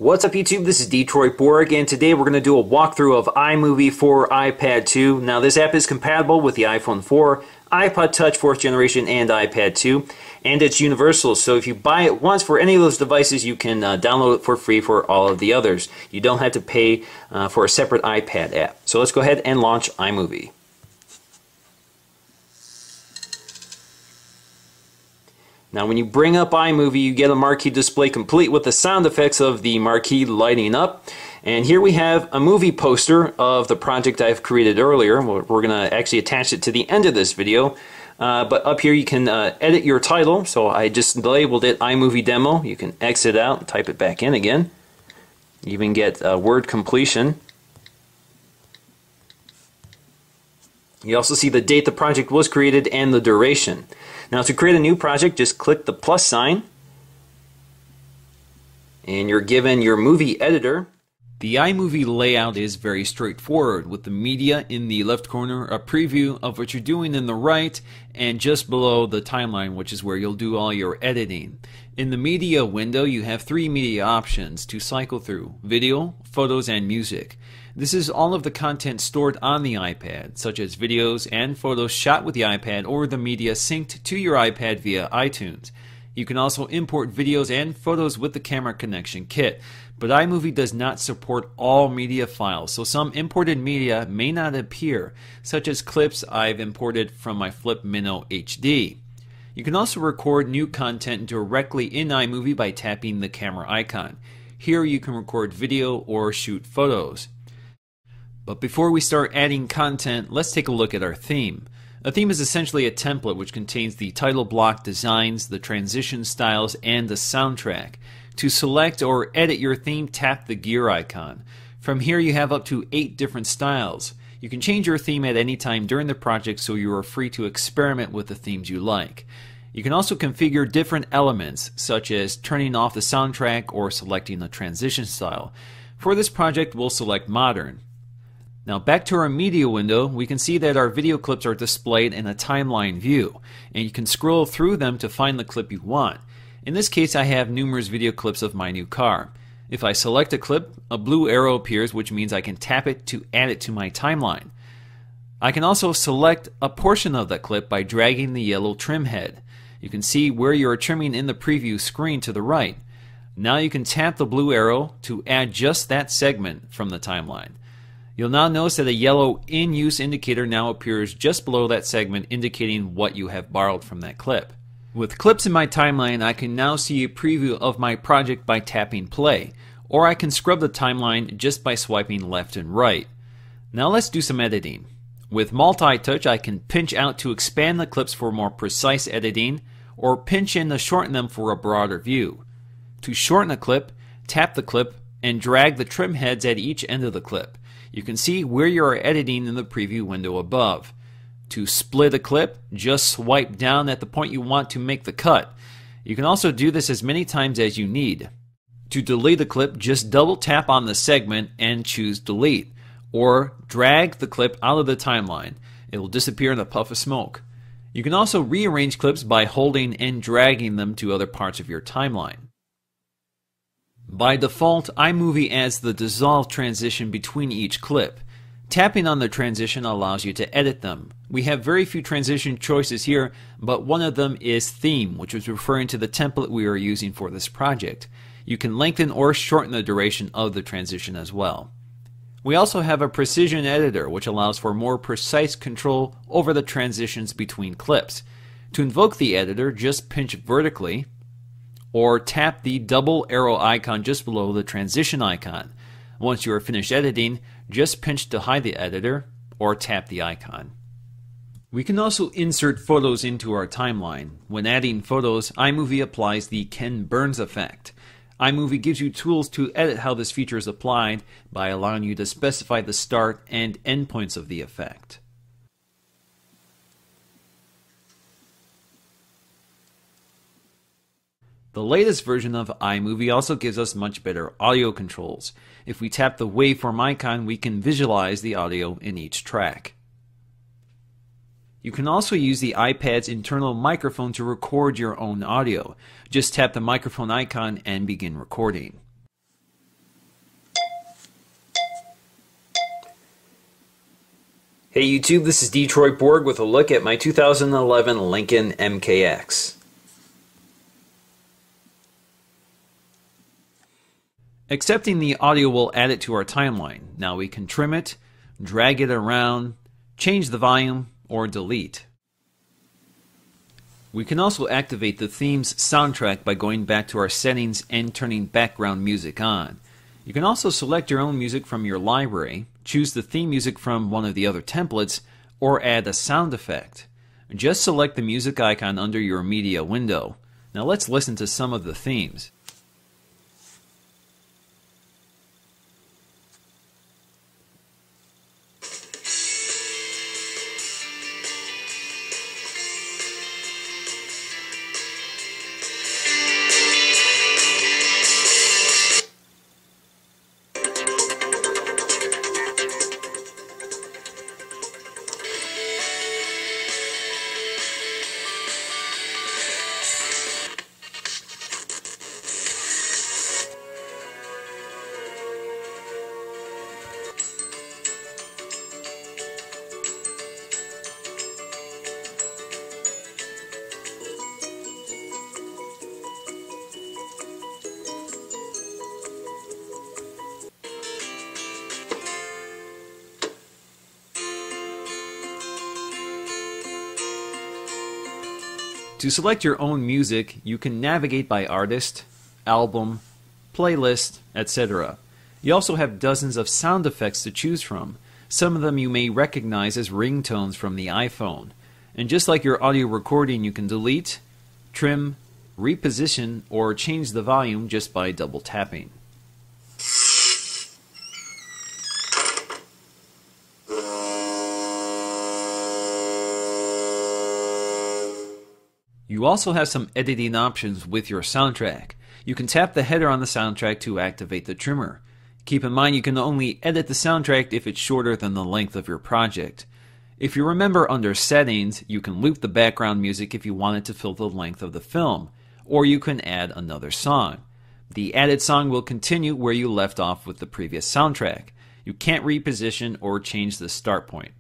What's up YouTube, this is Detroit Borg, and today we're going to do a walkthrough of iMovie for iPad 2. Now this app is compatible with the iPhone 4, iPod Touch 4th generation, and iPad 2, and it's universal, so if you buy it once for any of those devices, you can download it for free for all of the others. You don't have to pay for a separate iPad app. So let's go ahead and launch iMovie. Now when you bring up iMovie, you get a marquee display complete with the sound effects of the marquee lighting up. And here we have a movie poster of the project I've created earlier. We're going to actually attach it to the end of this video. But up here you can edit your title. So I just labeled it iMovie Demo. You can exit out and type it back in again. You even get word completion. You also see the date the project was created and the duration. Now to create a new project, just click the plus sign and you're given your movie editor. The iMovie layout is very straightforward, with the media in the left corner, a preview of what you're doing in the right, and just below the timeline, which is where you'll do all your editing. In the media window, you have three media options to cycle through: video, photos, and music. This is all of the content stored on the iPad, such as videos and photos shot with the iPad or the media synced to your iPad via iTunes. You can also import videos and photos with the camera connection kit, but iMovie does not support all media files, so some imported media may not appear, such as clips I've imported from my Flip Minnow HD. You can also record new content directly in iMovie by tapping the camera icon. Here you can record video or shoot photos. But before we start adding content, let's take a look at our theme. A theme is essentially a template which contains the title block designs, the transition styles, and the soundtrack. To select or edit your theme, tap the gear icon. From here you have up to 8 different styles. You can change your theme at any time during the project, so you are free to experiment with the themes you like. You can also configure different elements, such as turning off the soundtrack or selecting a transition style. For this project, we'll select Modern. Now back to our media window, we can see that our video clips are displayed in a timeline view, and you can scroll through them to find the clip you want. In this case, I have numerous video clips of my new car. If I select a clip, a blue arrow appears, which means I can tap it to add it to my timeline. I can also select a portion of that clip by dragging the yellow trim head. You can see where you are trimming in the preview screen to the right. Now you can tap the blue arrow to add just that segment from the timeline. You'll now notice that a yellow in-use indicator now appears just below that segment, indicating what you have borrowed from that clip. With clips in my timeline, I can now see a preview of my project by tapping play, or I can scrub the timeline just by swiping left and right. Now let's do some editing. With multi-touch, I can pinch out to expand the clips for more precise editing, or pinch in to shorten them for a broader view. To shorten a clip, tap the clip and drag the trim heads at each end of the clip. You can see where you are editing in the preview window above. To split a clip, just swipe down at the point you want to make the cut. You can also do this as many times as you need. To delete a clip, just double tap on the segment and choose delete, or drag the clip out of the timeline. It will disappear in a puff of smoke. You can also rearrange clips by holding and dragging them to other parts of your timeline. By default, iMovie adds the dissolve transition between each clip. Tapping on the transition allows you to edit them. We have very few transition choices here, but one of them is theme, which is referring to the template we are using for this project. You can lengthen or shorten the duration of the transition as well. We also have a precision editor, which allows for more precise control over the transitions between clips. To invoke the editor, just pinch vertically, or tap the double arrow icon just below the transition icon. Once you are finished editing, just pinch to hide the editor, or tap the icon. We can also insert photos into our timeline. When adding photos, iMovie applies the Ken Burns effect. iMovie gives you tools to edit how this feature is applied by allowing you to specify the start and end points of the effect. The latest version of iMovie also gives us much better audio controls. If we tap the waveform icon, we can visualize the audio in each track. You can also use the iPad's internal microphone to record your own audio. Just tap the microphone icon and begin recording. Hey YouTube, this is Detroit Borg with a look at my 2011 Lincoln MKX. Accepting the audio will add it to our timeline. Now we can trim it, drag it around, change the volume, or delete. We can also activate the theme's soundtrack by going back to our settings and turning background music on. You can also select your own music from your library, choose the theme music from one of the other templates, or add a sound effect. Just select the music icon under your media window. Now let's listen to some of the themes. To select your own music, you can navigate by artist, album, playlist, etc. You also have dozens of sound effects to choose from. Some of them you may recognize as ringtones from the iPhone. And just like your audio recording, you can delete, trim, reposition, or change the volume just by double tapping. You also have some editing options with your soundtrack. You can tap the header on the soundtrack to activate the trimmer. Keep in mind you can only edit the soundtrack if it's shorter than the length of your project. If you remember under settings, you can loop the background music if you want it to fill the length of the film, or you can add another song. The added song will continue where you left off with the previous soundtrack. You can't reposition or change the start point.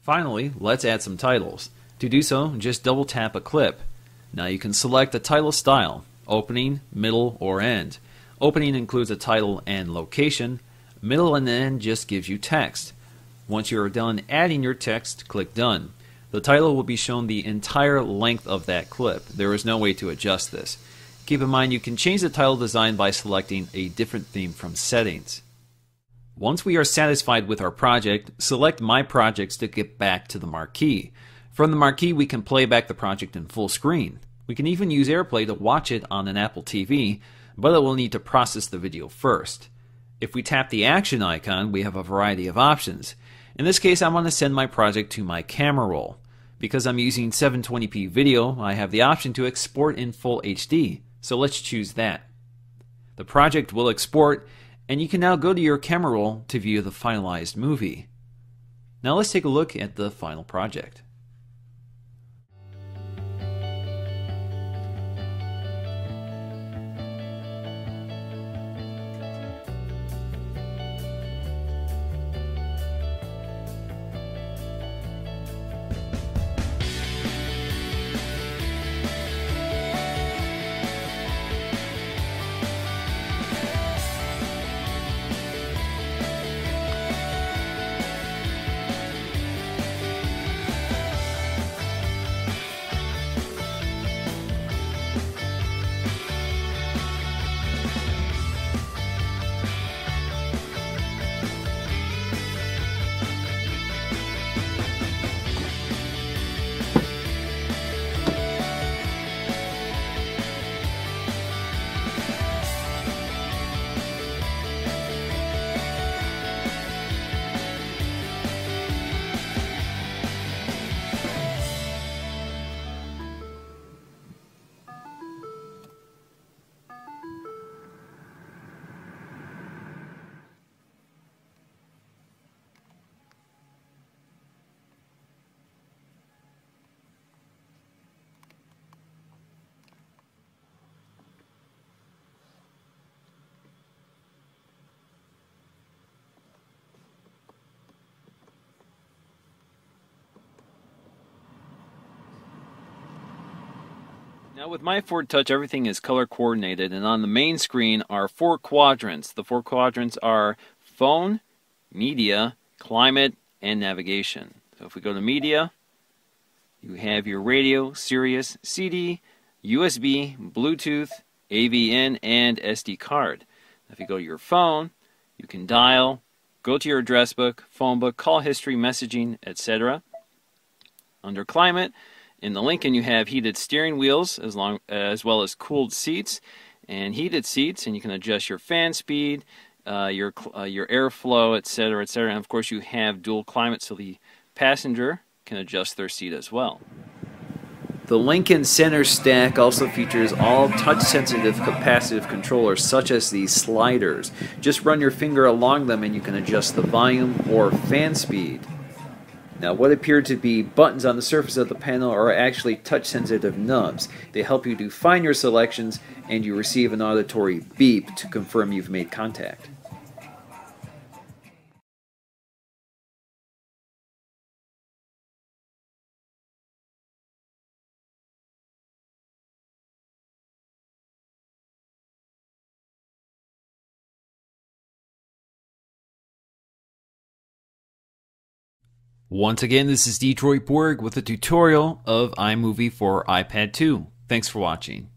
Finally, let's add some titles. To do so, just double tap a clip. Now you can select a title style, opening, middle, or end. Opening includes a title and location. Middle and end just gives you text. Once you are done adding your text, click Done. The title will be shown the entire length of that clip. There is no way to adjust this. Keep in mind you can change the title design by selecting a different theme from Settings. Once we are satisfied with our project, select My Projects to get back to the marquee. From the marquee, we can play back the project in full screen. We can even use AirPlay to watch it on an Apple TV, but it will need to process the video first. If we tap the action icon, we have a variety of options. In this case, I want to send my project to my camera roll. Because I'm using 720p video, I have the option to export in full HD, so let's choose that. The project will export, and you can now go to your camera roll to view the finalized movie. Now let's take a look at the final project. Now with my Ford Touch, everything is color coordinated, and on the main screen are 4 quadrants. The 4 quadrants are phone, media, climate, and navigation. So if we go to media, you have your radio, Sirius, CD, USB, Bluetooth, AV-in, and SD card. If you go to your phone, you can dial, go to your address book, phone book, call history, messaging, etc. Under climate, in the Lincoln you have heated steering wheels as well as cooled seats and heated seats, and you can adjust your fan speed, your airflow, etc., etc. And of course you have dual climate, so the passenger can adjust their seat as well. The Lincoln Center Stack also features all touch-sensitive capacitive controllers such as these sliders. Just run your finger along them and you can adjust the volume or fan speed. Now what appear to be buttons on the surface of the panel are actually touch-sensitive nubs. They help you define your selections and you receive an auditory beep to confirm you've made contact. Once again, this is Detroit Borg with a tutorial of iMovie for iPad 2. Thanks for watching.